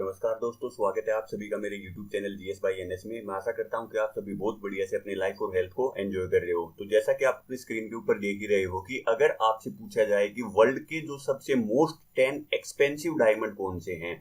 नमस्कार दोस्तों, स्वागत है आप सभी का मेरे YouTube channel GS by NS में। मैं आशा करता हूं कि आप सभी बहुत बढ़िया से अपनी लाइफ और हेल्थ को एंजॉय कर रहे हो। तो जैसा कि आप अपनी स्क्रीन के ऊपर देख ही रहे हो कि अगर आपसे पूछा जाए कि वर्ल्ड के जो सबसे मोस्ट 10 एक्सपेंसिव डायमंड कौन से हैं,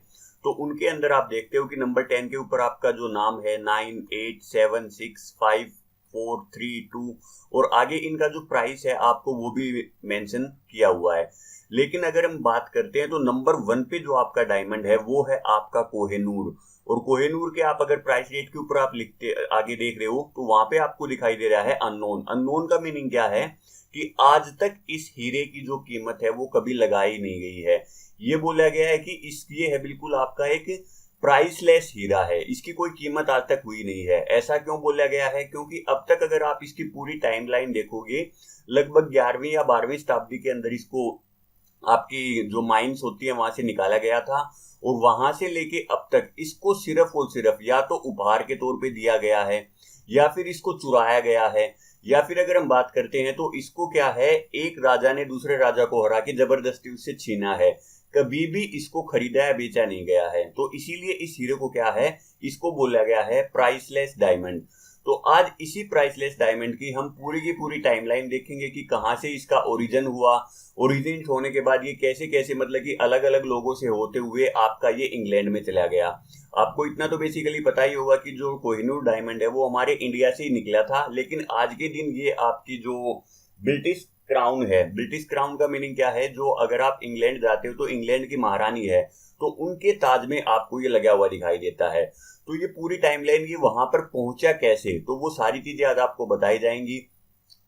तो उनके अंदर आप देखते हो कि नंबर 10 के ऊपर आपका जो नाम है 9, 8, 7, 6, 5, 4, 3, 2 और आगे इनका जो प्राइस है आपको वो भी मेंशन किया हुआ है। लेकिन अगर हम बात करते हैं तो नंबर 1 पे जो आपका डायमंड है वो है आपका कोहिनूर। और कोहिनूर के आप अगर प्राइस रेट के ऊपर आप लिखते आगे देख रहे हो तो वहां पे आपको दिखाई दे रहा है अननोन। अननोन का मीनिंग क्या है कि आज तक इस हीरे की जो कीमत है वो कभी लगाई नहीं गई है। ये बोला गया है कि ये है बिल्कुल आपका एक प्राइसलेस हीरा है, इसकी कोई कीमत आज तक हुई नहीं है। ऐसा क्यों बोला गया है? क्योंकि अब तक अगर आप इसकी पूरी टाइमलाइन देखोगे, लगभग 11वीं या 12वीं शताब्दी के अंदर इसको आपकी जो माइंस होती है वहां से निकाला गया था और वहां से लेके अब तक इसको सिर्फ और सिर्फ या तो उपहार के तौर पे दिया गया है या फिर इसको चुराया गया है, या फिर अगर हम बात करते हैं तो इसको क्या है, एक राजा ने दूसरे राजा को हरा के जबरदस्ती उससे छीना है। कभी भी इसको खरीदा या बेचा नहीं गया है। तो इसीलिए इस हीरे को क्या है, इसको बोला गया है प्राइसलेस डायमंड। तो आज इसी प्राइसलेस डायमंड की हम पूरी की पूरी टाइमलाइन देखेंगे कि कहां से इसका ओरिजिन हुआ, ओरिजिन होने के बाद ये कैसे कैसे मतलब कि अलग अलग लोगों से होते हुए आपका ये इंग्लैंड में चला गया। आपको इतना तो बेसिकली पता ही होगा कि जो कोहिनूर डायमंड है वो हमारे इंडिया से ही निकला था, लेकिन आज के दिन ये आपकी जो ब्रिटिश क्राउन है, ब्रिटिश क्राउन का मीनिंग क्या है, जो अगर आप इंग्लैंड जाते हो तो इंग्लैंड की महारानी है तो उनके ताज में आपको ये लगा हुआ दिखाई देता है। तो ये पूरी टाइमलाइन ये वहां पर पहुंचा कैसे, तो वो सारी चीजें आज आपको बताई जाएंगी।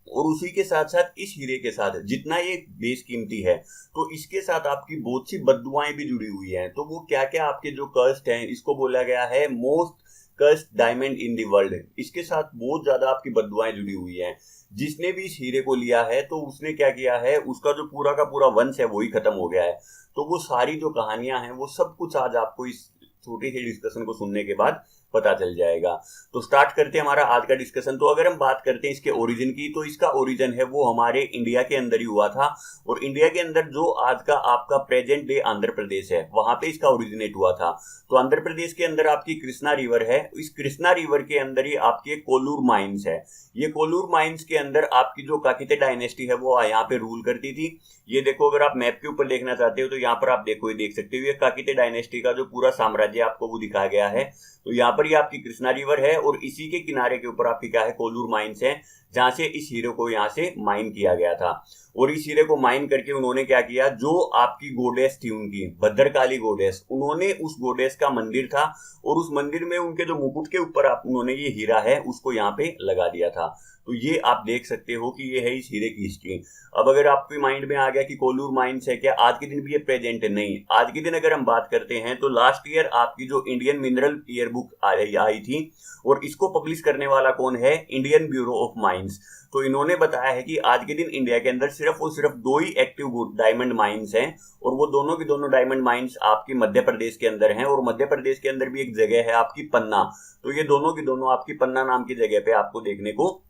और उसी के साथ साथ इस हीरे के साथ जितना ये बेस कीमती है तो इसके साथ आपकी बहुत सी बद्दुआएं भी जुड़ी हुई हैं। तो वो क्या क्या आपके जो कर्स्ट हैं, इसको बोला गया है most cursed diamond in the world. इसके साथ बहुत ज्यादा आपकी बद्दुआएं जुड़ी हुई हैं। जिसने भी इस हीरे को लिया है तो उसने क्या किया है, उसका जो पूरा का पूरा वंश है वही खत्म हो गया है। तो वो सारी जो कहानियां हैं वो सब कुछ आज आपको इस छोटी सी डिस्कशन को सुनने के बाद पता चल जाएगा। तो स्टार्ट करते हैं हमारा आज का डिस्कशन। तो अगर हम बात करते हैं इसके ओरिजिन की, तो इसका ओरिजिन है वो हमारे इंडिया के अंदर ही हुआ था। और इंडिया के अंदर जो आज का आपका प्रेजेंट डे आंध्र प्रदेश है वहां पे इसका ओरिजिनेट हुआ था। तो आंध्र प्रदेश के अंदर आपकी कृष्णा रिवर है, इस कृष्णा रिवर के अंदर ही आपकी कोल्लूर माइंस है। ये कोल्लूर माइंस के अंदर आपकी जो काकतीय डायनेस्टी है वो यहाँ पे रूल करती थी। ये देखो, अगर आप मैप के ऊपर देखना चाहते हो तो यहाँ पर आप देखो, ये देख सकते हो, ये काकतीय डायनेस्टी का जो पूरा साम्राज्य आपको वो दिखाया गया है। तो यहाँ पर ये आपकी कृष्णा रिवर है और इसी के किनारे के ऊपर आपकी क्या है, कोल्लूर माइंस है, जहां से इस हीरे को यहाँ से माइन किया गया था। और इस हीरे को माइन करके उन्होंने क्या किया, जो आपकी गोडेस थी उनकी भद्रकाली गोडेस, उन्होंने उस गोडेस का मंदिर था और उस मंदिर में उनके जो मुकुट के ऊपर आप उन्होंने ये हीरा है उसको यहाँ पे लगा दिया था। तो ये आप देख सकते हो कि ये है इस हीरे की हिस्ट्री। अब अगर आपके माइंड में आ गया कि कोल्लूर माइंस है, क्या आज के दिन भी ये प्रेजेंट है? नहीं। आज के दिन अगर हम बात करते हैं तो लास्ट ईयर आपकी जो इंडियन मिनरल ईयर बुक आई थी और इसको पब्लिश करने वाला कौन है, इंडियन ब्यूरो ऑफ माइंस। तो इन्होंने बताया है कि आज के दिन इंडिया के अंदर सिर्फ और सिर्फ 2 ही एक्टिव डायमंड माइंस हैं और वो दोनों की दोनों डायमंड माइंस आपकी मध्य प्रदेश के अंदर हैं। और मध्य प्रदेश के अंदर भी एक जगह है आपकी पन्ना। तो ये दोनों की दोनों आपकी पन्ना नाम की जगह पे आपको देखने को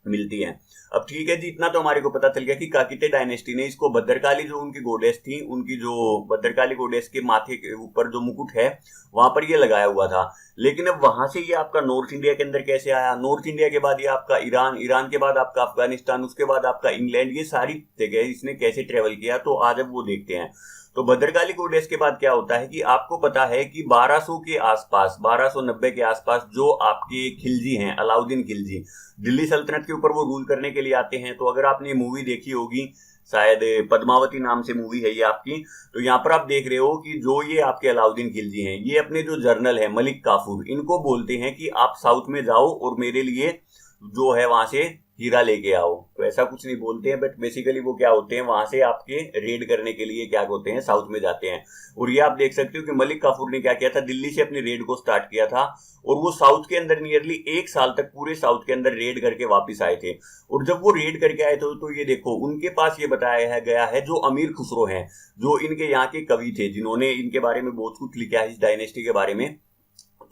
मिलती है। अब ठीक है जी, इतना तो हमारे को पता चल गया कि काकतीय डायनेस्टी ने इसको भद्रकाली जो उनकी गोडेस थी, उनकी जो भद्रकाली गोडेस के माथे के ऊपर जो मुकुट है वहां पर ये लगाया हुआ था। लेकिन अब वहां से ये आपका नॉर्थ इंडिया के अंदर कैसे आया? नॉर्थ इंडिया के बाद ये आपका ईरान, ईरान के बाद आपका अफगानिस्तान, उसके बाद आपका इंग्लैंड, ये सारी जगह इसने कैसे ट्रेवल किया, तो आज अब वो देखते हैं। तो भद्रकाली गोडेस के बाद क्या होता है कि आपको पता है कि 1200 के आसपास, 1290 के आसपास जो आपके खिलजी हैं, अलाउद्दीन खिलजी, दिल्ली सल्तनत के ऊपर वो रूल करने के लिए आते हैं। तो अगर आपने मूवी देखी होगी, शायद पद्मावती नाम से मूवी है ये आपकी, तो यहाँ पर आप देख रहे हो कि जो ये आपके अलाउद्दीन खिलजी हैं, ये अपने जो जर्नल है मलिक काफूर, इनको बोलते हैं कि आप साउथ में जाओ और मेरे लिए जो है वहां से हीरा लेके आओ। तो ऐसा कुछ नहीं बोलते हैं, बट बेसिकली वो क्या होते हैं, वहां से आपके रेड करने के लिए क्या होते हैं, साउथ में जाते हैं। और ये आप देख सकते हो कि मलिक काफूर ने क्या किया था, दिल्ली से अपनी रेड को स्टार्ट किया था और वो साउथ के अंदर नियरली 1 साल तक पूरे साउथ के अंदर रेड करके वापस आए थे। और जब वो रेड करके आए थे तो ये देखो, उनके पास ये बताया गया है, जो अमीर खुसरो हैं, जो इनके यहाँ के कवि थे, जिन्होंने इनके बारे में बहुत कुछ लिखा है इस डायनेस्टी के बारे में,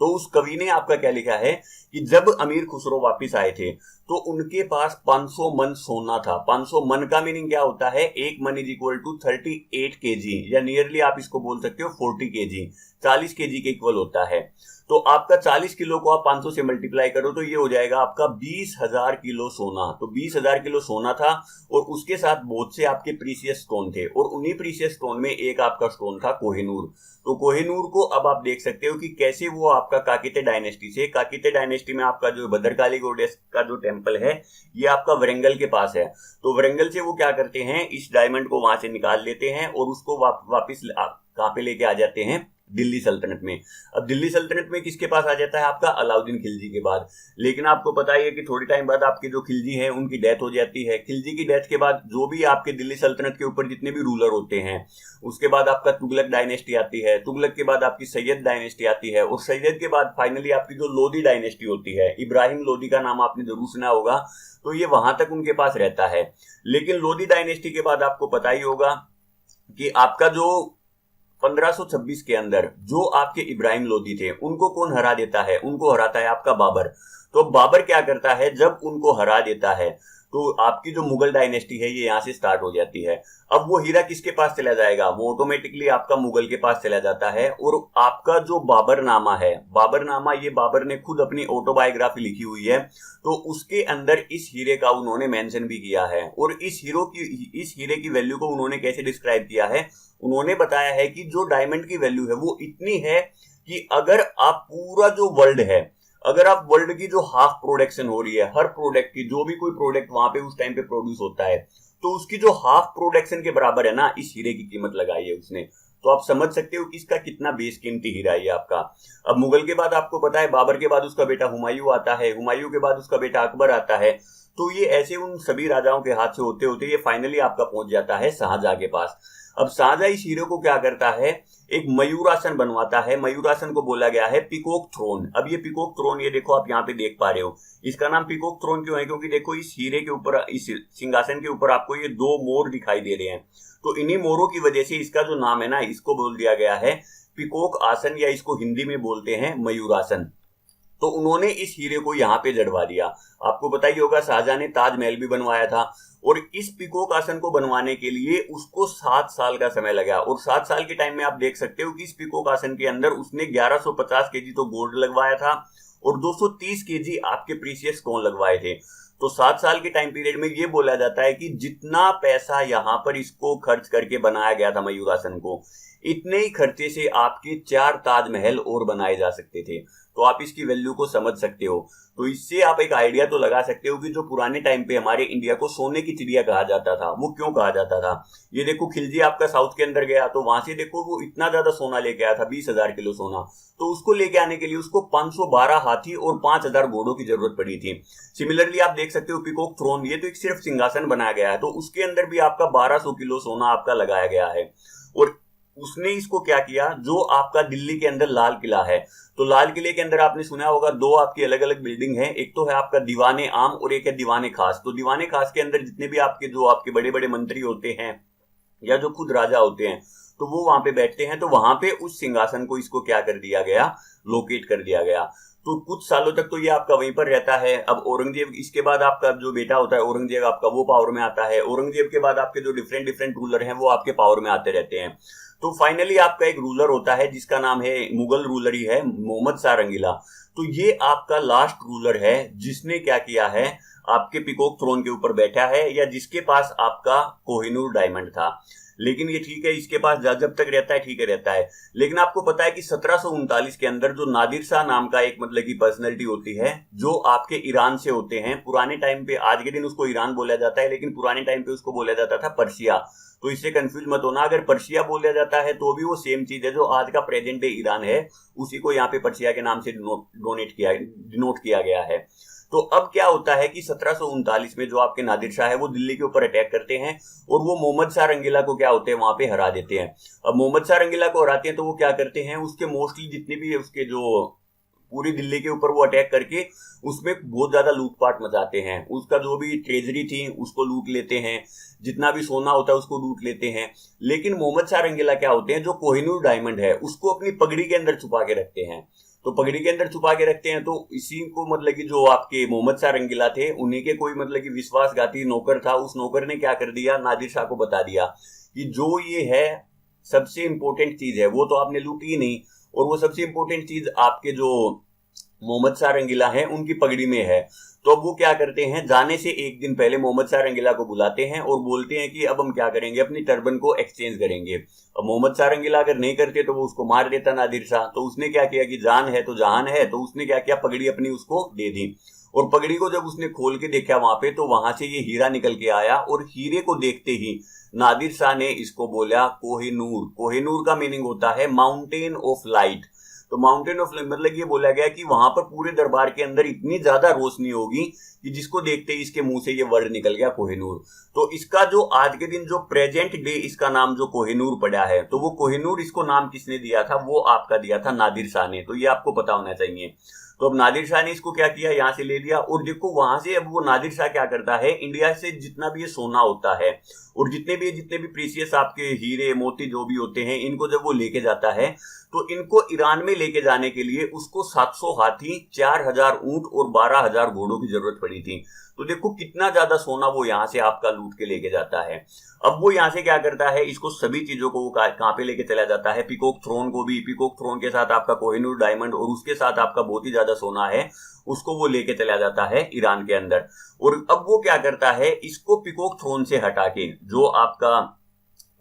तो उस कवि ने आपका क्या लिखा है कि जब अमीर खुसरो वापस आए थे तो उनके पास 500 मन सोना था। 500 मन का मीनिंग क्या होता है, एक मन इज इक्वल टू 38 केजी, या नियरली आप इसको बोल सकते हो 40 केजी, 40 केजी के इक्वल होता है। तो आपका 40 किलो को आप 500 से मल्टीप्लाई करो तो ये हो जाएगा आपका 20,000 किलो सोना। तो 20,000 किलो सोना था, और उसके साथ बहुत से आपके प्रीशियस स्टोन थे, और उन्हीं प्रीशियस स्टोन में एक आपका स्टोन था कोहिनूर। तो कोहिनूर को अब आप देख सकते हो कि कैसे वो आपका काकीते डायनेस्टी से, काकीते डायनेस्टी में आपका जो भद्रकाली गॉडेस का जो टेम्पल है ये आपका वरंगल के पास है। तो वरंगल से वो क्या करते हैं, इस डायमंड को वहां से निकाल लेते हैं और उसको वापिस कहां पे लेके आ जाते हैं, दिल्ली सल्तनत में। अब दिल्ली सल्तनत में किसके पास आ जाता है, आपका अलाउद्दीन खिलजी के बाद। लेकिन आपको पता ही है कि थोड़ी टाइम बाद आपके जो खिलजी हैं उनकी डेथ हो जाती है। खिलजी की डेथ के बाद जो भी आपके दिल्ली सल्तनत के ऊपर जितने भी रूलर होते हैं, उसके बाद आपका तुगलक डायनेस्टी आती है, तुगलक के बाद आपकी सैयद डायनेस्टी आती है, और सैयद के बाद फाइनली आपकी जो लोधी डायनेस्टी होती है, इब्राहिम लोधी का नाम आपने जरूर सुना होगा, तो ये वहां तक उनके पास रहता है। लेकिन लोधी डायनेस्टी के बाद आपको पता ही होगा कि आपका जो 1526 के अंदर जो आपके इब्राहिम लोधी थे उनको कौन हरा देता है, उनको हराता है आपका बाबर। तो बाबर क्या करता है, जब उनको हरा देता है तो आपकी जो मुगल डायनेस्टी है ये यहां से स्टार्ट हो जाती है। अब वो हीरा किसके पास चला जाएगा, वो ऑटोमेटिकली आपका मुगल के पास चला जाता है। और आपका जो बाबरनामा है, बाबरनामा ये बाबर ने खुद अपनी ऑटोबायोग्राफी लिखी हुई है, तो उसके अंदर इस हीरे का उन्होंने मेंशन भी किया है। और इस हीरे की वैल्यू को उन्होंने कैसे डिस्क्राइब किया है, उन्होंने बताया है कि जो डायमंड की वैल्यू है वो इतनी है कि अगर आप पूरा जो वर्ल्ड है, अगर आप वर्ल्ड की जो हाफ प्रोडक्शन हो रही है, हर प्रोडक्ट की, जो भी कोई प्रोडक्ट वहां पे उस टाइम पे प्रोड्यूस होता है, तो उसकी जो हाफ प्रोडक्शन के बराबर है ना, इस हीरे की कीमत लगाई है उसने। तो आप समझ सकते हो कि इसका कितना बेस कीमती हीरा है आपका। अब मुगल के बाद आपको पता है बाबर के बाद उसका बेटा हुमायूं आता है, हुमायूं के बाद उसका बेटा अकबर आता है। तो ये ऐसे उन सभी राजाओं के हाथ से होते होते ये फाइनली आपका पहुंच जाता है शाहजहां के पास। अब शाहजहां इस हीरे को क्या करता है, एक मयूरासन बनवाता है। मयूरासन को बोला गया है पिकॉक थ्रोन। अब ये पिकॉक थ्रोन, ये देखो आप यहाँ पे देख पा रहे हो, इसका नाम पिकॉक थ्रोन क्यों है, क्योंकि देखो इस हीरे के ऊपर, इस सिंहासन के ऊपर आपको ये दो मोर दिखाई दे रहे हैं। तो इन्हीं मोरों की वजह से इसका जो नाम है ना, इसको बोल दिया गया है पिकॉक आसन, या इसको हिंदी में बोलते हैं मयूरासन। तो उन्होंने इस हीरे को यहाँ पे जड़वा दिया। आपको पता ही होगा शाहजहां ने ताजमहल भी बनवाया था, और इस पिकॉक आसन को बनवाने के लिए उसको 7 साल का समय लगा। और 7 साल के टाइम में आप देख सकते हो कि इस पिकॉक आसन के अंदर उसने 1150 केजी तो गोल्ड लगवाया था और 230 केजी आपके प्रीशियस स्टोन लगवाए थे। तो 7 साल के टाइम पीरियड में ये बोला जाता है कि जितना पैसा यहाँ पर इसको खर्च करके बनाया गया था मयूरासन को, इतने ही खर्चे से आपके 4 ताजमहल और बनाए जा सकते थे। तो आप इसकी वैल्यू को समझ सकते हो। तो इससे आप एक आइडिया तो लगा सकते हो कि जो पुराने टाइम पे हमारे इंडिया को सोने की चिड़िया कहा जाता था, वो क्यों कहा जाता था। ये देखो खिलजी आपका साउथ के अंदर गया, तो वहां से देखो वो इतना ज्यादा सोना लेके आया था, 20,000 किलो सोना। तो उसको लेके आने के लिए उसको 512 हाथी और 5,000 घोड़ों की जरूरत पड़ी थी। सिमिलरली आप देख सकते हो पिकॉक थ्रोन, ये तो एक सिर्फ सिंहासन बनाया गया है, तो उसके अंदर भी आपका 1200 किलो सोना आपका लगाया गया है। और उसने इसको क्या किया, जो आपका दिल्ली के अंदर लाल किला है, तो लाल किले के अंदर आपने सुना होगा 2 आपकी अलग अलग बिल्डिंग है, एक तो है आपका दीवाने आम और एक है दीवाने खास। तो दीवाने खास के अंदर जितने भी आपके जो आपके बड़े बड़े मंत्री होते हैं या जो खुद राजा होते हैं, तो वो वहां पे बैठते हैं। तो वहां पे उस सिंहासन को इसको क्या कर दिया गया, लोकेट कर दिया गया। तो कुछ सालों तक तो ये आपका वहीं पर रहता है। अब औरंगजेब, इसके बाद आपका जो बेटा होता है औरंगजेब आपका, वो पावर में आता है। औरंगजेब के बाद आपके जो डिफरेंट डिफरेंट रूलर हैं वो आपके पावर में आते रहते हैं। तो फाइनली आपका एक रूलर होता है जिसका नाम है, मुगल रूलर ही है, मोहम्मद शाह रंगीला। तो ये आपका लास्ट रूलर है जिसने क्या किया है, आपके पिकॉक थ्रोन के ऊपर बैठा है, या जिसके पास आपका कोहिनूर डायमंड था। लेकिन ये ठीक है, इसके पास जब तक रहता है ठीक है रहता है। लेकिन आपको पता है कि 1739 के अंदर जो नादिर शाह नाम का एक मतलब की पर्सनैलिटी होती है, जो आपके ईरान से होते हैं। पुराने टाइम पे, आज के दिन उसको ईरान बोला जाता है, लेकिन पुराने टाइम पे उसको बोला जाता था पर्शिया। तो इससे कंफ्यूज मत होना, अगर पर्शिया बोला जाता है तो भी वो सेम चीज है, जो आज का प्रेजेंट डे ईरान है उसी को यहाँ पे पर्शिया के नाम से डिनोट किया गया है। तो अब क्या होता है कि 1739 में जो आपके नादिर शाह है वो दिल्ली के ऊपर अटैक करते हैं और वो मोहम्मद शाह रंगीला को क्या होते हैं, वहां पे हरा देते हैं। अब मोहम्मद शाह रंगीला को हराते हैं तो वो क्या करते हैं, उसके मोस्टली जितने भी उसके जो पूरी दिल्ली के ऊपर वो अटैक करके उसमें बहुत ज्यादा लूटपाट मचाते हैं। उसका जो भी ट्रेजरी थी उसको लूट लेते हैं, जितना भी सोना होता है उसको लूट लेते हैं। लेकिन मोहम्मद शाह रंगीला क्या होते हैं, जो कोहिनूर डायमंड है उसको अपनी पगड़ी के अंदर छुपा के रखते हैं। तो पगड़ी के अंदर छुपा के रखते हैं। तो इसी को मतलब कि जो आपके मोहम्मद शाह रंगीला थे, उन्हीं के कोई मतलब कि विश्वासघाती नौकर था, उस नौकर ने क्या कर दिया, नादिर शाह को बता दिया कि जो ये है सबसे इंपॉर्टेंट चीज है वो तो आपने लूटी ही नहीं, और वो सबसे इंपॉर्टेंट चीज आपके जो मोहम्मद शाह रंगीला है उनकी पगड़ी में है। तो अब वो क्या करते हैं, जाने से एक दिन पहले मोहम्मद शाह रंगीला को बुलाते हैं और बोलते हैं कि अब हम क्या करेंगे, अपनी टर्बन को एक्सचेंज करेंगे। अब मोहम्मद शाह रंगीला अगर नहीं करते तो वो उसको मार देता नादिर शाह। तो उसने क्या किया कि जान है तो जहान है, तो उसने क्या किया, पगड़ी अपनी उसको दे दी। और पगड़ी को जब उसने खोल के देखा वहां पे, तो वहां से ये हीरा निकल के आया, और हीरे को देखते ही नादिर शाह ने इसको बोला कोहिनूर। कोहिनूर का मीनिंग होता है माउंटेन ऑफ लाइट। तो माउंटेन ऑफ मतलब ये बोला गया कि वहां पर पूरे दरबार के अंदर इतनी ज्यादा रोशनी होगी कि जिसको देखते ही इसके मुंह से ये वर्ड निकल गया कोहिनूर। तो इसका जो आज के दिन जो प्रेजेंट डे इसका नाम जो कोहिनूर पड़ा है, तो वो कोहिनूर इसको नाम किसने दिया था, वो आपका दिया था नादिर शाह ने। तो ये आपको पता होना चाहिए। तो अब नादिर शाह ने इसको क्या किया, यहां से ले लिया। और देखो वहां से अब वो नादिर शाह क्या करता है, इंडिया से जितना भी ये सोना होता है और जितने भी प्रीसियस आपके हीरे मोती जो भी होते हैं, इनको जब वो लेके जाता है, तो इनको ईरान में लेके जाने के लिए उसको 700 हाथी, 4000 ऊंट और 12000 घोड़ों की जरूरत पड़ी थी। तो देखो कितना ज्यादा सोना वो यहां से आपका लूट के लेके जाता है। अब वो यहां से क्या करता है, इसको सभी चीजों को वो कहां पे लेके चला जाता है, पीकॉक थ्रोन को भी, पीकॉक थ्रोन के साथ आपका कोहिनूर डायमंड और उसके साथ आपका बहुत ही ज्यादा सोना है, उसको वो लेके चला जाता है ईरान के अंदर। और अब वो क्या करता है, इसको पीकॉक थ्रोन से हटा के जो आपका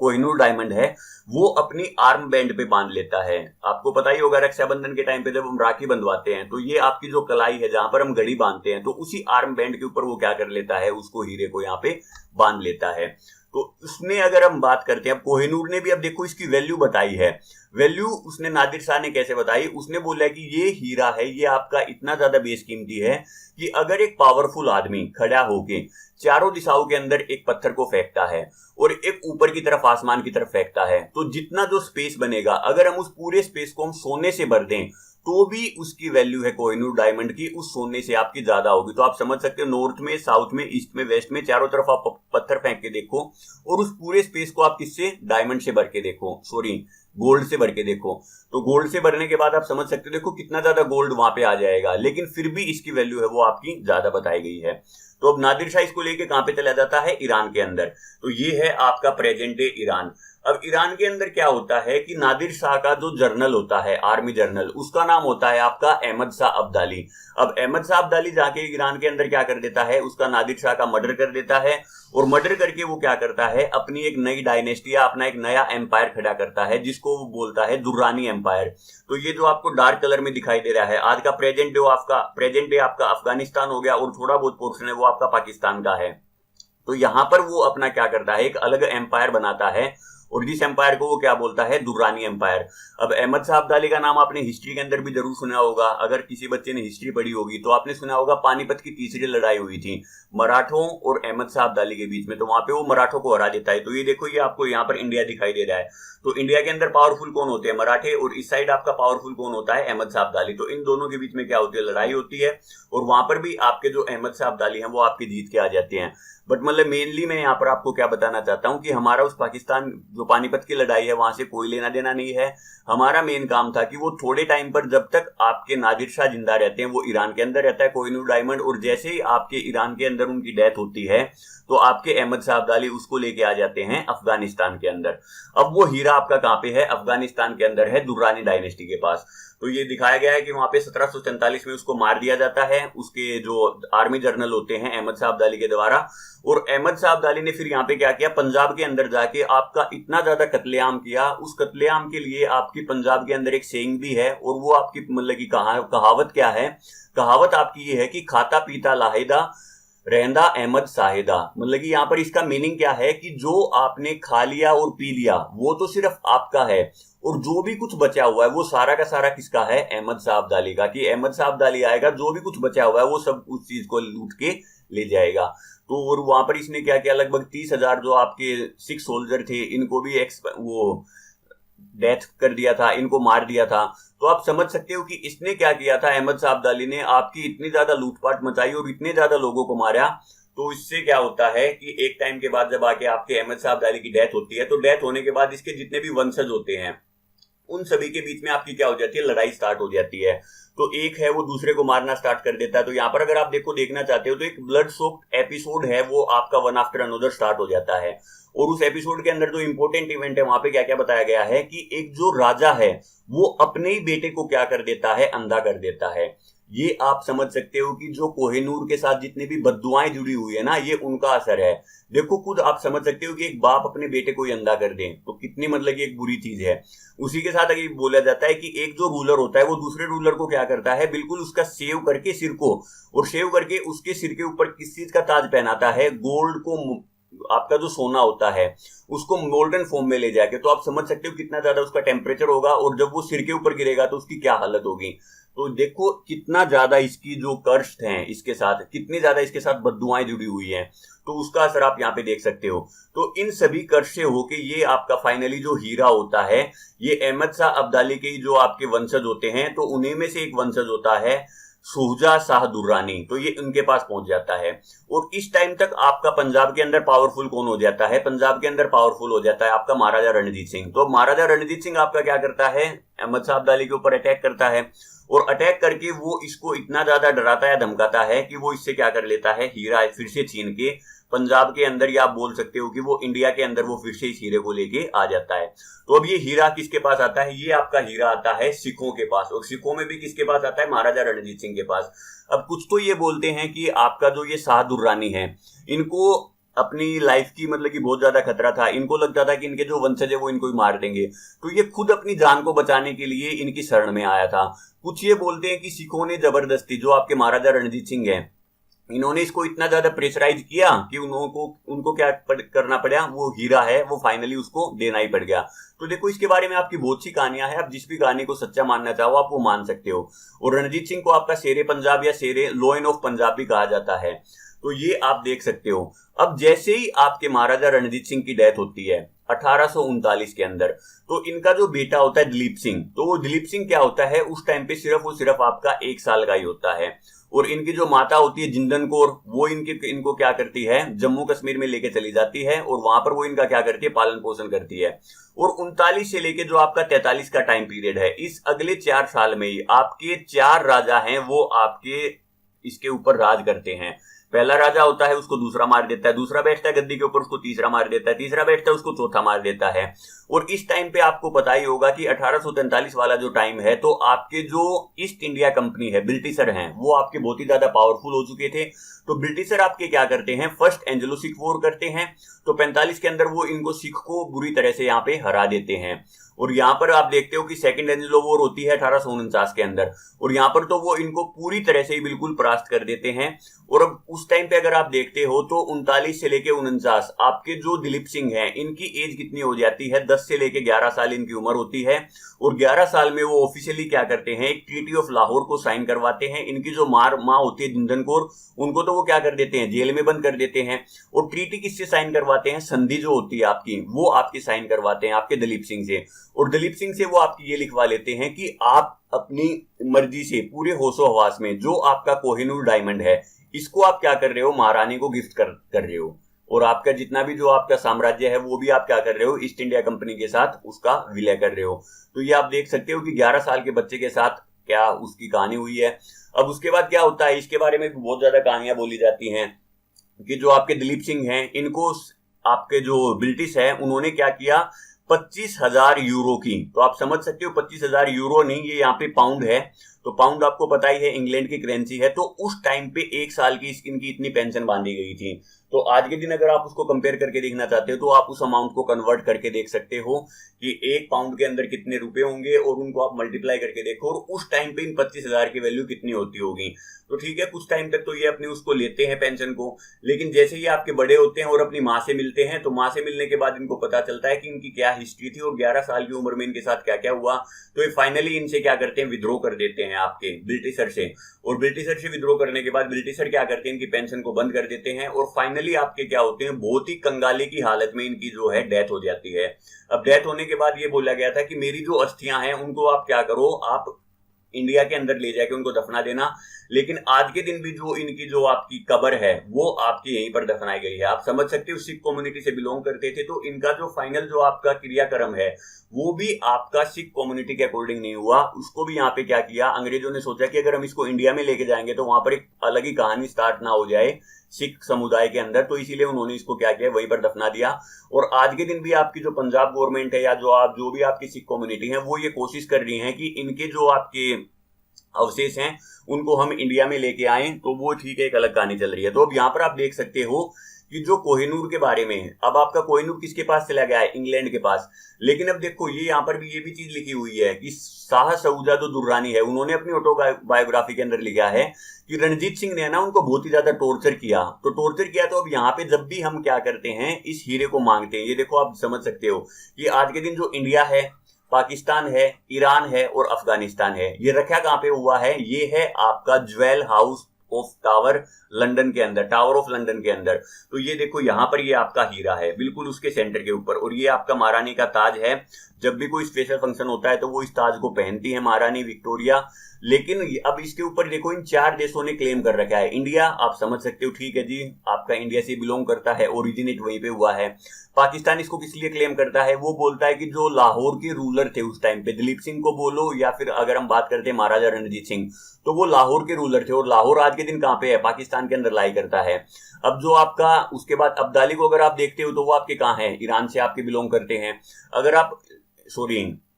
कोहिनूर डायमंड है वो अपनी आर्म बैंड पे बांध लेता है। आपको पता ही होगा रक्षाबंधन के टाइम पे जब हम राखी बंधवाते हैं, तो ये आपकी जो कलाई है जहां पर हम घड़ी बांधते हैं, तो उसी आर्म बैंड के ऊपर वो क्या कर लेता है, उसको हीरे को यहाँ पे बांध लेता है। तो उसने अगर हम बात करते हैं, अब कोहिनूर ने भी अब देखो इसकी वैल्यू बताई है। वैल्यू उसने नादिर शाह ने कैसे बताई, उसने बोला कि ये हीरा है, ये आपका इतना ज्यादा बेशकीमती है कि अगर एक पावरफुल आदमी खड़ा होके चारों दिशाओं के अंदर एक पत्थर को फेंकता है और एक ऊपर की तरफ आसमान की तरफ फेंकता है, तो जितना जो स्पेस बनेगा, अगर हम उस पूरे स्पेस को हम सोने से भर दें, तो भी उसकी वैल्यू है कोहिनूर डायमंड की उस सोने से आपकी ज्यादा होगी। तो आप समझ सकते हो, नॉर्थ में, साउथ में, ईस्ट में, वेस्ट में, चारों तरफ आप पत्थर फेंक के देखो और उस पूरे स्पेस को आप किससे, डायमंड से भर के देखो, सॉरी गोल्ड से भर के देखो। तो गोल्ड से भरने के बाद आप समझ सकते हो देखो कितना ज्यादा गोल्ड वहां पे आ जाएगा, लेकिन फिर भी इसकी वैल्यू है वो आपकी ज्यादा बताई गई है। तो अब नादिर शाह इसको लेके कहां पे चला जाता है, ईरान के अंदर। तो ये है आपका प्रेजेंट डे ईरान। अब ईरान के अंदर क्या होता है कि नादिर शाह का जो जर्नल होता है, आर्मी जर्नल, उसका नाम होता है आपका अहमद शाह अब्दाली। अब अहमद शाह अब्दाली जाके ईरान के अंदर क्या कर देता है, उसका नादिर शाह का मर्डर कर देता है, और मर्डर करके वो क्या करता है, अपनी एक नई डायनेस्टी या अपना एक नया एम्पायर खड़ा करता है, जिसको वो बोलता है दुर्रानी एम्पायर। तो ये जो आपको डार्क कलर में दिखाई दे रहा है, आज का प्रेजेंट डे आपका अफगानिस्तान हो गया, और थोड़ा बहुत पोर्शन है वो आपका पाकिस्तान का है। तो यहां पर वो अपना क्या करता है, एक अलग एम्पायर बनाता है, और जिस एम्पायर को वो क्या बोलता है, दुर्रानी एम्पायर। अब अहमद शाह अब्दाली का नाम आपने हिस्ट्री के अंदर भी जरूर सुना होगा, अगर किसी बच्चे ने हिस्ट्री पढ़ी होगी तो आपने सुना होगा पानीपत की तीसरी लड़ाई हुई थी मराठों और अहमद शाह अब्दाली के बीच में, तो वहां पे वो मराठों को हरा देता है। तो ये देखो, ये आपको यहाँ पर इंडिया दिखाई दे रहा है। तो इंडिया के अंदर पावरफुल कौन होते हैं, मराठे, और इस साइड आपका पावरफुल कौन होता है, अहमद शाह अब्दाली। तो इन दोनों के बीच में क्या होती है, लड़ाई होती है, और वहां पर भी आपके जो अहमद शाह अब्दाली हैं वो आपके जीत के आ जाते हैं। बट मतलब मेनली मैं यहाँ पर आपको क्या बताना चाहता हूँ कि हमारा उस पाकिस्तान जो पानीपत की लड़ाई है वहां से कोई लेना देना नहीं है। हमारा मेन काम था कि वो थोड़े टाइम पर, जब तक आपके नादिर शाह जिंदा रहते हैं, वो ईरान के अंदर रहता है कोहिनूर डायमंड, और जैसे ही आपके ईरान के अंदर उनकी डेथ होती है, तो आपके अहमद शाह अब्दाली उसको लेके आ जाते हैं अफगानिस्तान के अंदर। अब वो हीरा आपका कहाँ पे है, अफगानिस्तान के अंदर है, दुर्रानी डायनेस्टी के पास। तो ये दिखाया गया है कि वहां पे 1747 में उसको मार दिया जाता है, उसके जो आर्मी जर्नल होते हैं अहमद शाह अब्दाली के द्वारा। और अहमद शाह अब्दाली ने फिर यहाँ पे क्या किया, पंजाब के अंदर जाके आपका इतना ज्यादा कत्लेआम किया। उस कत्लेआम के लिए आपकी पंजाब के अंदर एक सेइंग भी है, और वो आपकी मतलब की कहावत क्या है, कहावत आपकी ये है कि खाता पीता लाहिदा रहंदा अहमद साहिदा। मतलब कि यहाँ पर इसका मीनिंग क्या है कि जो आपने खा लिया और पी लिया वो तो सिर्फ आपका है, और जो भी कुछ बचा हुआ है वो सारा का सारा किसका है, अहमद शाह अब्दाली का। कि अहमद शाह अब्दाली आएगा, जो भी कुछ बचा हुआ है वो सब उस चीज को लूट के ले जाएगा। तो और वहां पर इसने क्या किया, लगभग 30,000 जो आपके सिख सोल्जर थे, इनको भी वो डेथ कर दिया था, इनको मार दिया था। तो आप समझ सकते हो कि इसने क्या किया था, अहमद शाह अब्दाली ने आपकी इतनी ज्यादा लूटपाट मचाई और इतने ज्यादा लोगों को मारा। तो इससे क्या होता है कि एक टाइम के बाद जब आके आपके अहमद शाह अब्दाली की डेथ होती है, तो डेथ होने के बाद इसके जितने भी वंशज होते हैं, उन सभी के बीच में आपकी क्या हो जाती है, लड़ाई स्टार्ट हो जाती है। तो एक है वो दूसरे को मारना स्टार्ट कर देता है। तो यहाँ पर अगर आप देखना चाहते हो तो एक ब्लड सोक्ड एपिसोड है वो आपका वन आफ्टर अनदर स्टार्ट हो जाता है। और उस एपिसोड के अंदर जो इंपॉर्टेंट इवेंट है वहां पे क्या क्या बताया गया है कि एक जो राजा है वो अपने ही बेटे को क्या कर देता है, अंधा कर देता है। ये आप समझ सकते हो कि जो कोहिनूर के साथ जितनी भी बद्दुआएं जुड़ी हुई है ना, ये उनका असर है। देखो खुद आप समझ सकते हो कि एक बाप अपने बेटे को ही अंधा कर दे तो कितनी मतलब एक बुरी चीज है। उसी के साथ अगर बोला जाता है कि एक जो रूलर होता है वो दूसरे रूलर को क्या करता है, बिल्कुल उसका सेव करके सिर को, और सेव करके उसके सिर के ऊपर किस चीज का ताज पहनाता है, गोल्ड को, आपका जो सोना होता है उसको मोल्डन फॉर्म में ले जाके। तो आप समझ सकते हो कितना ज्यादा उसका टेम्परेचर होगा, और जब वो सिर के ऊपर गिरेगा तो उसकी क्या हालत होगी। तो देखो कितना ज्यादा इसकी जो कर्स्ट हैं, इसके साथ कितनी ज्यादा इसके साथ बद्दुआएं जुड़ी हुई हैं, तो उसका असर आप यहाँ पे देख सकते हो। तो इन सभी कर्स्ट से होके ये आपका फाइनली जो हीरा होता है, ये अहमद शाह अब्दाली के जो आपके वंशज होते हैं, तो उन्हीं में से एक वंशज होता है शुजा शाह दुर्रानी, तो ये उनके पास पहुंच जाता है। और इस टाइम तक आपका पंजाब के अंदर पावरफुल कौन हो जाता है, पंजाब के अंदर पावरफुल हो जाता है आपका महाराजा रणजीत सिंह। तो महाराजा रणजीत सिंह आपका क्या करता है, अहमद शाह अब्दाली के ऊपर अटैक करता है, और अटैक करके वो इसको इतना ज्यादा डराता है, धमकाता है कि वो इससे क्या कर लेता है, हीरा फिर से छीन के पंजाब के अंदर, या आप बोल सकते हो कि वो इंडिया के अंदर वो फिर से इस हीरे को लेके आ जाता है। तो अब ये हीरा किसके पास आता है, ये आपका हीरा आता है सिखों के पास, और सिखों में भी किसके पास आता है, महाराजा रणजीत सिंह के पास। अब कुछ तो ये बोलते हैं कि आपका जो ये शाह दुर्रानी है, इनको अपनी लाइफ की मतलब कि बहुत ज्यादा खतरा था, इनको लगता था कि इनके जो वंशज है वो इनको ही मार देंगे, तो ये खुद अपनी जान को बचाने के लिए इनकी शरण में आया था। कुछ ये बोलते हैं कि सिखों ने जबरदस्ती, जो आपके महाराजा रणजीत सिंह हैं, इन्होंने इसको इतना ज्यादा प्रेशराइज किया कि उनको क्या करना पड़ा, वो हीरा है वो फाइनली उसको देना ही पड़ गया। तो देखो इसके बारे में आपकी बहुत सी कहानियां हैं, आप जिस भी कहानी को सच्चा मानना चाहो आप वो मान सकते हो। और रणजीत सिंह को आपका शेरे पंजाब या शेरे लॉयन ऑफ पंजाब भी कहा जाता है, तो ये आप देख सकते हो। अब जैसे ही आपके महाराजा रणजीत सिंह की डेथ होती है 1839 के अंदर, तो इनका जो बेटा होता है दिलीप सिंह, तो वो दिलीप सिंह क्या होता है उस टाइम पे सिर्फ और सिर्फ आपका 1 साल का ही होता है। और इनकी जो माता होती है जिंदन कौर, वो इनको क्या करती है, जम्मू कश्मीर में लेके चली जाती है, और वहां पर वो इनका क्या करती है, पालन पोषण करती है। और 39 से लेके जो आपका 43 का टाइम पीरियड है, इस अगले 4 साल में ही आपके 4 राजा हैं वो आपके इसके ऊपर राज करते हैं। पहला राजा होता है उसको दूसरा मार देता है, दूसरा बैठता है गद्दी के ऊपर उसको तीसरा मार देता है, तीसरा बैठता है उसको चौथा मार देता है। और इस टाइम पे आपको पता ही होगा कि 1843 वाला जो टाइम है, तो आपके जो ईस्ट इंडिया कंपनी है, ब्रिटिशर हैं, वो आपके बहुत ही ज्यादा पावरफुल हो चुके थे। तो ब्रिटिशर आपके क्या करते हैं, फर्स्ट एंग्लो सिख वॉर करते हैं। तो 45 के अंदर वो इनको सिख को बुरी तरह से यहाँ पे हरा देते हैं। और यहाँ पर आप देखते हो कि सेकंड एंग्लो वॉर होती है 1849 के अंदर, और यहाँ पर तो वो इनको पूरी तरह से ही बिल्कुल परास्त कर देते हैं। और अब उस टाइम पे अगर आप देखते हो तो 39 से लेके 49 आपके जो दिलीप सिंह हैं, इनकी एज कितनी हो जाती है, 10 से लेके 11 साल इनकी उम्र होती है। और 11 साल में वो ऑफिशियली क्या करते हैं, एक ट्रीटी ऑफ लाहौर को साइन करवाते हैं। इनकी जो माँ होती है जिंदन कौर, उनको तो वो क्या कर देते हैं, जेल में बंद कर देते हैं। और ट्रीटी किससे साइन करवाते हैं, संधि जो होती है आपकी, वो आपकी साइन करवाते हैं आपके दिलीप सिंह से। और दिलीप सिंह से वो आपकी ये लिखवा लेते हैं कि आप अपनी मर्जी से पूरे होशो हवास में जो आपका कोहिनूर डायमंड है, इसको आप क्या कर रहे हो, महारानी को गिफ्ट कर रहे हो। और आपका जितना भी जो आपका साम्राज्य है वो भी आप क्या कर रहे हो, ईस्ट इंडिया कंपनी के साथ उसका विलय कर रहे हो। तो ये आप देख सकते हो कि 11 साल के बच्चे के साथ क्या उसकी कहानी हुई है। अब उसके बाद क्या होता है, इसके बारे में भी बहुत ज्यादा कहानियां बोली जाती हैं कि जो आपके दिलीप सिंह हैं, इनको आपके जो ब्रिटिश है उन्होंने क्या किया, 25,000 यूरो की, तो आप समझ सकते हो 25,000 यूरो नहीं, ये यहाँ पे पाउंड है। तो पाउंड आपको पता ही है इंग्लैंड की करेंसी है। तो उस टाइम पे 1 साल की इनकी इतनी पेंशन बांधी गई थी। तो आज के दिन अगर आप उसको कंपेयर करके देखना चाहते हो तो आप उस अमाउंट को कन्वर्ट करके देख सकते हो कि 1 पाउंड के अंदर कितने रुपए होंगे, और उनको आप मल्टीप्लाई करके देखो और उस टाइम पे इन 25,000 की वैल्यू कितनी होती होगी। तो ठीक है, कुछ टाइम तक तो ये अपने उसको लेते हैं पेंशन को, लेकिन जैसे ही आपके बड़े होते हैं और अपनी माँ से मिलते हैं, तो माँ से मिलने के बाद इनको पता चलता है कि इनकी क्या हिस्ट्री थी और 11 साल की उम्र में इनके साथ क्या क्या हुआ। तो ये फाइनली इनसे क्या करते हैं, विद्रोह कर देते हैं आपके ब्रिटिशर से। और ब्रिटिशर से विद्रोह करने के बाद ब्रिटिशर क्या करते हैं, इनकी पेंशन को बंद कर देते हैं। और फाइनली आपके क्या होते हैं, बहुत ही कंगाली की हालत में इनकी जो है डेथ हो जाती है। अब डेथ होने के बाद ये बोला गया था कि मेरी जो अस्थियां हैं उनको आप क्या करो, आप इंडिया के अंदर ले जाके उनको दफना देना। लेकिन आज के दिन भी जो इनकी जो आपकी कब्र है वो आपकी यहीं पर दफनाई गई है। आप समझ सकते हो सिख कम्युनिटी से बिलोंग करते थे, तो इनका जो फाइनल जो आपका क्रियाक्रम है वो भी आपका सिख कम्युनिटी के अकॉर्डिंग नहीं हुआ। उसको भी यहाँ पे क्या किया, अंग्रेजों ने सोचा कि अगर हम इसको इंडिया में लेके जाएंगे तो वहां पर एक अलग ही कहानी स्टार्ट ना हो जाए सिख समुदाय के अंदर, तो इसीलिए उन्होंने इसको क्या किया, वहीं पर दफना दिया। और आज के दिन भी आपकी जो पंजाब गवर्नमेंट है या जो भी आपकी सिख कम्युनिटी है वो ये कोशिश कर रही है कि इनके जो आपके अवशेष हैं उनको हम इंडिया में लेके आए, तो वो ठीक है, एक अलग कहानी चल रही है। तो अब यहाँ पर आप देख सकते हो कि जो कोहिनूर के बारे में, अब आपका कोहिनूर किसके पास चला गया है, इंग्लैंड के पास। लेकिन अब देखो ये यहाँ पर भी ये भी चीज लिखी हुई है कि शाह सऊजा जो दुर्रानी है उन्होंने अपनी ऑटोबायोग्राफी के अंदर लिखा है कि रणजीत सिंह ने ना उनको बहुत ही ज्यादा टॉर्चर किया। तो अब यहाँ पे जब भी हम क्या करते हैं, इस हीरे को मांगते हैं, ये देखो आप समझ सकते हो कि आज के दिन जो इंडिया है, पाकिस्तान है, ईरान है और अफगानिस्तान है, ये रखा कहां पे हुआ है, ये है आपका jewel house of tower London के अंदर, टावर ऑफ लंदन के अंदर। तो ये देखो यहाँ पर ये आपका हीरा है बिल्कुल उसके सेंटर के ऊपर, और ये आपका महारानी का ताज है। जब भी कोई स्पेशल फंक्शन होता है तो वो इस ताज को पहनती है महारानी विक्टोरिया। लेकिन अब इसके ऊपर देखो इन 4 देशों ने क्लेम कर रखा है। इंडिया, आप समझ सकते हो, ठीक है जी, आपका इंडिया से बिलोंग करता है, ओरिजिनेट वहीं पे हुआ है। पाकिस्तान इसको किस लिए क्लेम करता है, वो बोलता है कि जो लाहौर के रूलर थे उस टाइम पे, दिलीप सिंह को बोलो या फिर अगर हम बात करते हैं महाराजा रणजीत सिंह, तो वो लाहौर के रूलर थे। और लाहौर आज के दिन कहां पे है, पाकिस्तान के अंदर लाई करता है। अब जो आपका उसके बाद अब्दाली को अगर आप देखते हो तो वो आपके कहां है, ईरान से आपके बिलोंग करते हैं। अगर आप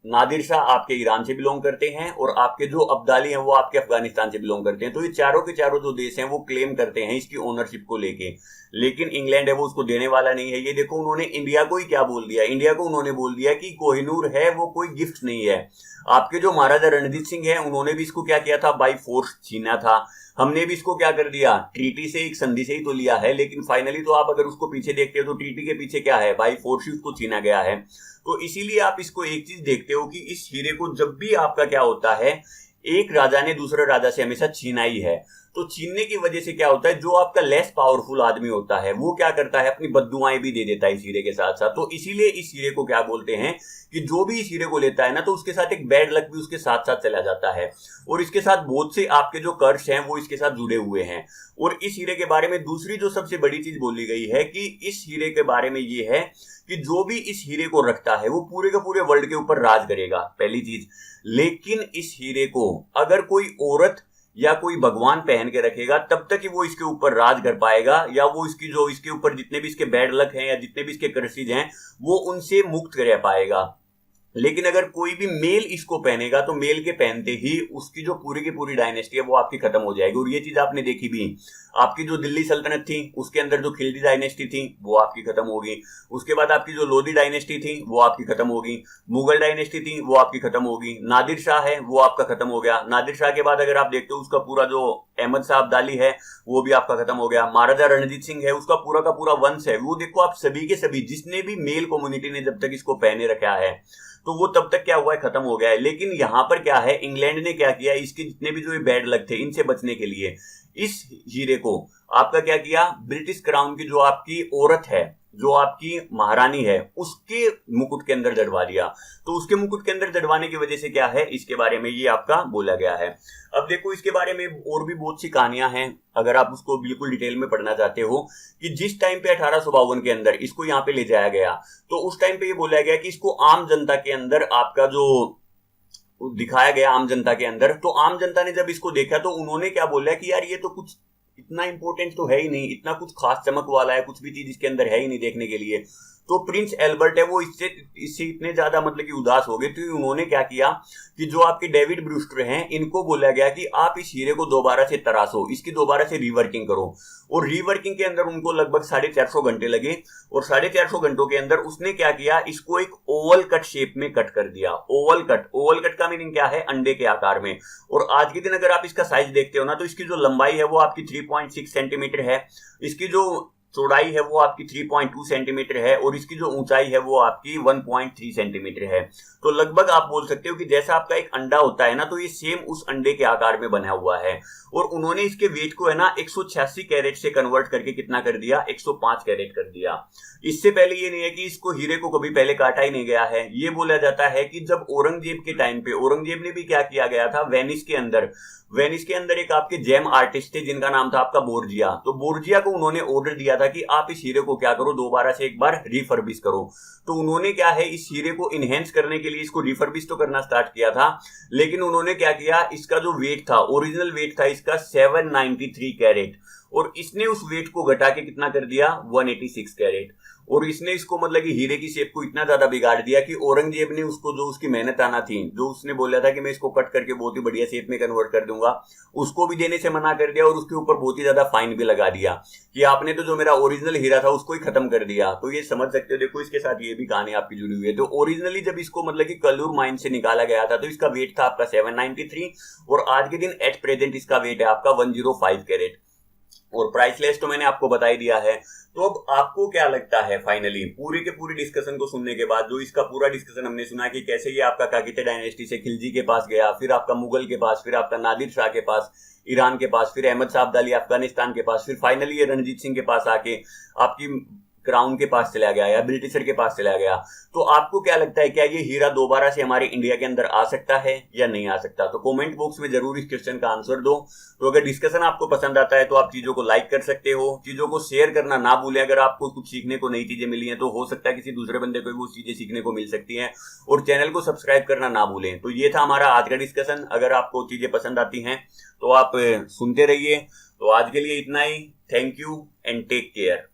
नादिर शाह आपके ईरान से बिलोंग करते हैं, और आपके जो अब्दाली हैं वो आपके अफगानिस्तान से बिलोंग करते हैं। तो ये चारों के चारों जो देश हैं वो क्लेम करते हैं इसकी ओनरशिप को लेके, लेकिन इंग्लैंड है वो उसको देने वाला नहीं है। ये देखो उन्होंने इंडिया को ही क्या बोल दिया, इंडिया को उन्होंने बोल दिया कि कोहिनूर है वो कोई गिफ्ट नहीं है। आपके जो महाराजा रणजीत सिंह है उन्होंने भी इसको क्या किया था, बाई फोर्स छीना था। हमने भी इसको क्या कर दिया, ट्रीटी से, एक संधि से ही तो लिया है, लेकिन फाइनली तो आप अगर उसको पीछे देखते हो तो ट्रीटी के पीछे क्या है, बाई फोर्स ही उसको छीना गया है। तो इसीलिए आप इसको एक चीज देखते हो कि इस हीरे को जब भी आपका क्या होता है, एक राजा ने दूसरे राजा से हमेशा छीना ही है। तो छीनने की वजह से क्या होता है, जो आपका लेस पावरफुल आदमी होता है वो क्या करता है, अपनी बद्दुआएं भी दे देता है इस हीरे के साथ साथ। तो इसीलिए इस हीरे को क्या बोलते हैं कि जो भी इस हीरे को लेता है ना, तो उसके साथ एक बैड लक भी उसके साथ साथ चला जाता है, और इसके साथ बहुत से आपके जो कर्ज हैं वो इसके साथ जुड़े हुए हैं। और इस हीरे के बारे में दूसरी जो सबसे बड़ी चीज बोली गई है कि इस हीरे के बारे में ये है कि जो भी इस हीरे को रखता है वो पूरे के पूरे वर्ल्ड के ऊपर राज करेगा, पहली चीज। लेकिन इस हीरे को अगर कोई औरत या कोई भगवान पहन के रखेगा तब तक ही वो इसके ऊपर राज कर पाएगा, या वो इसकी जो इसके ऊपर जितने भी इसके बैड लक हैं या जितने भी इसके कर्सेज हैं वो उनसे मुक्त कर पाएगा। लेकिन अगर कोई भी मेल इसको पहनेगा तो मेल के पहनते ही उसकी जो पूरी की पूरी डायनेस्टी है वो आपकी खत्म हो जाएगी। और ये चीज आपने देखी भी, आपकी जो दिल्ली सल्तनत थी उसके अंदर जो खिलजी डायनेस्टी थी वो आपकी खत्म होगी। उसके बाद आपकी जो लोधी डायनेस्टी थी वो आपकी खत्म होगी। मुगल डायनेस्टी थी वो आपकी खत्म होगी। नादिर शाह है वो आपका खत्म हो गया। नादिर शाह के बाद अगर आप देखते हो उसका पूरा जो अहमद शाह अब्दाली है वो भी आपका खत्म हो गया। महाराजा रणजीत सिंह है उसका पूरा वंश है, वो देखो आप सभी के सभी जितने भी मेल कम्युनिटी ने जब तक इसको पहने रखा है तो वो तब तक क्या हुआ है, खत्म हो गया है। लेकिन यहां पर क्या है, इंग्लैंड ने क्या किया, इसके जितने भी जो बैड लक थे इनसे बचने के लिए इस हीरे को आपका क्या किया, ब्रिटिश क्राउन की जो आपकी औरत है, जो आपकी महारानी है, उसके मुकुट के अंदर जड़वा दिया। तो उसके मुकुट के अंदर जड़वाने की वजह से क्या है, इसके बारे में ये आपका बोला गया है। अब देखो इसके बारे में और भी बहुत सी कहानियां हैं, अगर आप उसको बिल्कुल डिटेल में पढ़ना चाहते हो कि जिस टाइम पे 1852 के अंदर इसको यहाँ पे ले जाया गया तो उस टाइम पे ये बोला गया कि इसको आम जनता के अंदर आपका जो दिखाया गया, आम जनता के अंदर, तो आम जनता ने जब इसको देखा तो उन्होंने क्या बोला कि यार ये तो कुछ इतना इंपॉर्टेंट तो है ही नहीं, इतना कुछ खास चमक वाला है, कुछ भी चीज इसके अंदर है ही नहीं देखने के लिए। तो प्रिंस एल्बर्ट है वो इससे इतने ज्यादा मतलब कि उदास हो गए, तो उन्होंने क्या किया कि जो आपके डेविड ब्रूस्टर हैं इनको बोला गया कि आप इस हीरे को दोबारा से तराशो, इसकी दोबारा से रीवर्किंग करो। और रीवर्किंग के अंदर उनको लगभग 450 घंटे लगे, और 450 घंटों के अंदर उसने क्या किया, इसको एक ओवल कट शेप में कट कर दिया। ओवल कट का मीनिंग क्या है, अंडे के आकार में। और आज के दिन अगर आप इसका साइज देखते हो ना तो इसकी जो लंबाई है वो आपकी 3.6 सेंटीमीटर है, इसकी जो चौड़ाई है वो आपकी 3.2 सेंटीमीटर है और इसकी जो ऊंचाई है वो आपकी 1.3 सेंटीमीटर है। तो लगभग आप बोल सकते हो कि जैसा आपका एक अंडा होता है ना, तो ये सेम उस अंडे के आकार में बना हुआ है। और उन्होंने इसके वेट को है ना 186 कैरेट से कन्वर्ट करके कितना कर दिया, 105 कैरेट कर दिया। इससे पहले ये नहीं है कि इसको हीरे को कभी पहले काटा ही नहीं गया है। ये बोला जाता है कि जब औरंगजेब के टाइम पे औरंगजेब ने भी क्या किया गया था, वेनिस के अंदर एक आपके जेम आर्टिस्ट थे जिनका नाम था आपका बोर्जिया। तो बोर्जिया को उन्होंने ऑर्डर दिया था कि आप इस हीरे को क्या करो, दोबारा से एक बार रिफर्बिश करो। तो उन्होंने क्या है, इस हीरे को इनहेंस करने के लिए इसको रिफर्बिश तो करना स्टार्ट किया था, लेकिन उन्होंने क्या किया, इसका जो वेट था, ओरिजिनल वेट था इसका 793 कैरेट, और इसने उस वेट को घटा के कितना कर दिया, 186 कैरेट। और इसने इसको मतलब कि हीरे की शेप को इतना ज्यादा बिगाड़ दिया कि औरंगजेब ने उसको जो उसकी मेहनत आना थी, जो उसने बोला था कि मैं इसको कट करके बहुत ही बढ़िया शेप में कन्वर्ट कर दूंगा, उसको भी देने से मना कर दिया और उसके ऊपर बहुत ही ज्यादा फाइन भी लगा दिया कि आपने तो जो मेरा ओरिजिनल हीरा था उसको ही खत्म कर दिया। तो ये समझ सकते हो, देखो इसके साथ ये भी कहानी आपकी जुड़ी हुई है। तो ओरिजिनली जब इसको मतलब कि कल्लूर माइन से निकाला गया था तो इसका वेट था आपका 793 और आज के दिन एट प्रेजेंट इसका वेट है आपका 105 कैरेट। और प्राइस लिस्ट तो मैंने आपको बता ही दिया है। तो अब आपको क्या लगता है फाइनली पूरी के पूरी डिस्कशन को सुनने के बाद, जो इसका पूरा डिस्कशन हमने सुना कि कैसे ये आपका काकीटे डायनेस्टी से खिलजी के पास गया, फिर आपका मुगल के पास, फिर आपका नादिर शाह के पास ईरान के पास, फिर अहमद शाह अब्दाली अफगानिस्तान के पास, फिर फाइनली ये रणजीत सिंह के पास आके आपकी क्राउन के पास चला गया या ब्रिटिशर के पास चला गया। तो आपको क्या लगता है, क्या ये हीरा दोबारा से हमारे इंडिया के अंदर आ सकता है या नहीं आ सकता? तो कमेंट बॉक्स में जरूर इस क्वेश्चन का आंसर दो। तो अगर डिस्कशन आपको पसंद आता है तो आप चीजों को लाइक कर सकते हो, चीजों को शेयर करना ना भूलें। अगर आपको कुछ सीखने को नई चीजें मिली हैं तो हो सकता है किसी दूसरे बंदे को भी वो चीजें सीखने को मिल सकती हैं, और चैनल को सब्सक्राइब करना ना भूलें। तो ये था हमारा आज का डिस्कशन। अगर आपको चीजें पसंद आती हैं तो आप सुनते रहिए। तो आज के लिए इतना ही। Thank you and take care.